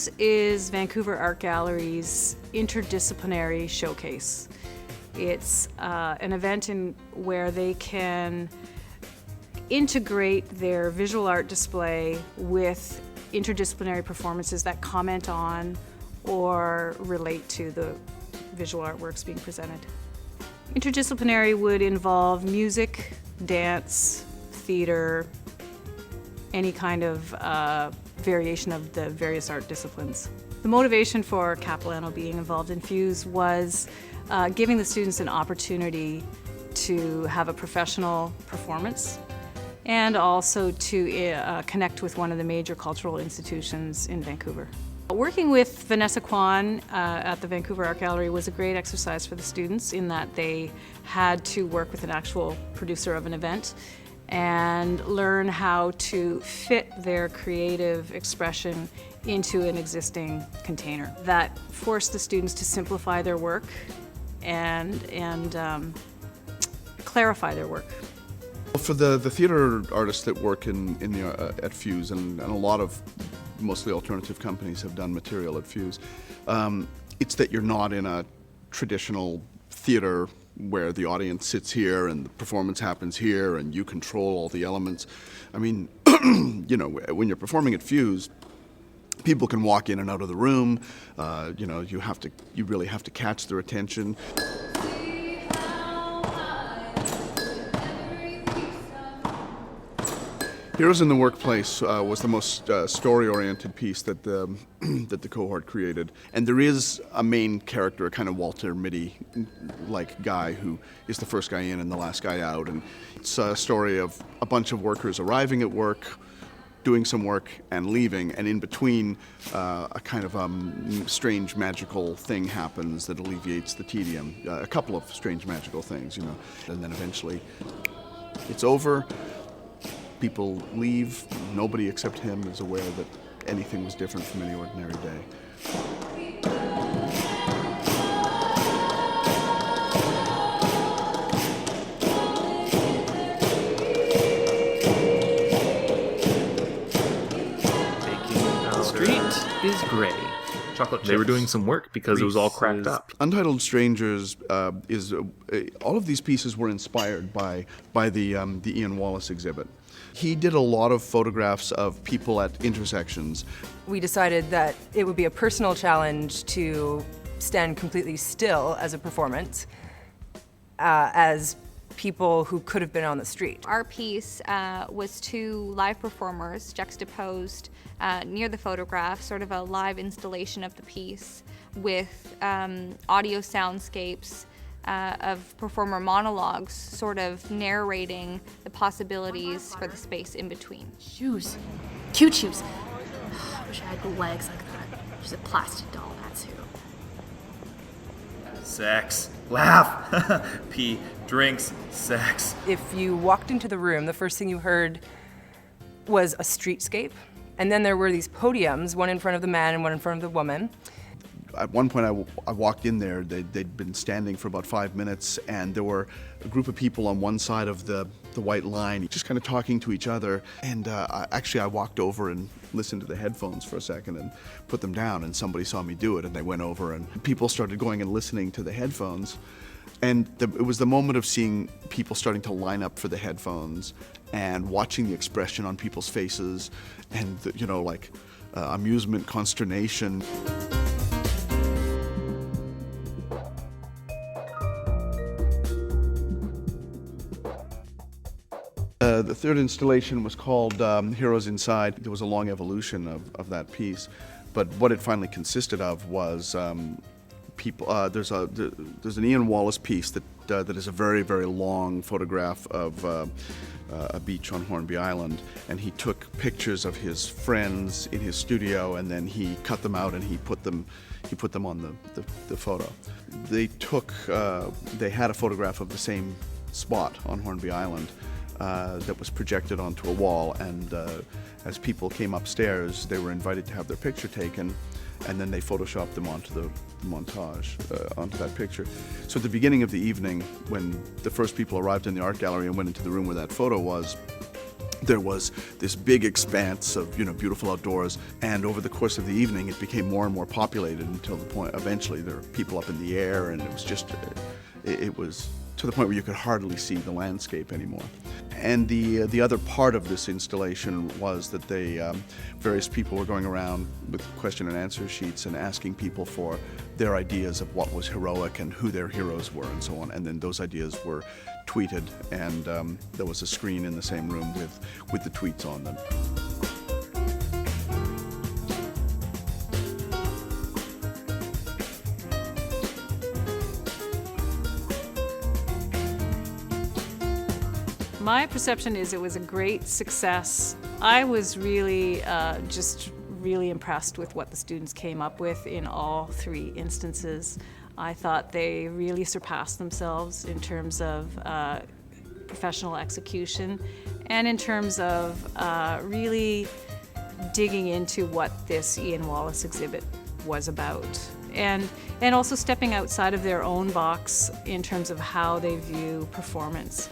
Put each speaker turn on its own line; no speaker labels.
Fuse is Vancouver Art Gallery's interdisciplinary showcase. It's an event where they can integrate their visual art display with interdisciplinary performances that comment on or relate to the visual artworks being presented. Interdisciplinary would involve music, dance, theater, any kind of variation of the various art disciplines. The motivation for Capilano being involved in Fuse was giving the students an opportunity to have a professional performance and also to connect with one of the major cultural institutions in Vancouver. Working with Vanessa Kwan at the Vancouver Art Gallery was a great exercise for the students in that they had to work with an actual producer of an event and learn how to fit their creative expression into an existing container. That forced the students to simplify their work and clarify their work.
For the theater artists that work at Fuse, and a lot of mostly alternative companies have done material at Fuse, it's that you're not in a traditional theater where the audience sits here and the performance happens here and you control all the elements. I mean, you know, when you're performing at Fuse, people can walk in and out of the room. You know, you really have to catch their attention. Heroes in the Workplace was the most story-oriented piece that the cohort created. And there is a main character, a kind of Walter Mitty-like guy who is the first guy in and the last guy out. And it's a story of a bunch of workers arriving at work, doing some work and leaving, and in between a kind of strange magical thing happens that alleviates the tedium. A couple of strange magical things, you know. And then eventually it's over. People leave. Nobody except him is aware that anything was different from any ordinary day.
The street is gray. Chocolate chips. They were doing some work because it was all cracked up.
Untitled Strangers all of these pieces were inspired by the Ian Wallace exhibit. He did a lot of photographs of people at intersections.
We decided that it would be a personal challenge to stand completely still as a performance, as people who could have been on the street.
Our piece was two live performers juxtaposed near the photograph, sort of a live installation of the piece with audio soundscapes of performer monologues, sort of narrating the possibilities for the space in between.
Shoes. Cute shoes. I wish I had the legs like that. She's a plastic doll, that's who.
Sex. Laugh. Pee. Drinks. Sex.
If you walked into the room, the first thing you heard was a streetscape. And then there were these podiums, one in front of the man and one in front of the woman.
At one point I walked in there, they'd been standing for about 5 minutes, and there were a group of people on one side of the white line, just kind of talking to each other. And I walked over and listened to the headphones for a second and put them down, and somebody saw me do it, and they went over, and people started going and listening to the headphones. And it was the moment of seeing people starting to line up for the headphones and watching the expression on people's faces and, amusement, consternation. The third installation was called Heroes Inside. There was a long evolution of that piece, but what it finally consisted of was people. There's an Ian Wallace piece that is a very, very long photograph of a beach on Hornby Island, and he took pictures of his friends in his studio, and then he cut them out and he put them on the photo. They had a photograph of the same spot on Hornby Island that was projected onto a wall, and as people came upstairs, they were invited to have their picture taken, and then they photoshopped them onto the montage, onto that picture. So at the beginning of the evening, when the first people arrived in the art gallery and went into the room where that photo was, There was this big expanse of, beautiful outdoors, and over the course of the evening, it became more and more populated until the point, eventually, there were people up in the air, and it was just, it was to the point where you could hardly see the landscape anymore. And the other part of this installation was that various people were going around with question and answer sheets and asking people for their ideas of what was heroic and who their heroes were and so on. And then those ideas were tweeted, and there was a screen in the same room with the tweets on them.
My perception is it was a great success. I was really just really impressed with what the students came up with in all 3 instances. I thought they really surpassed themselves in terms of professional execution and in terms of really digging into what this Ian Wallace exhibit was about. And also stepping outside of their own box in terms of how they view performance.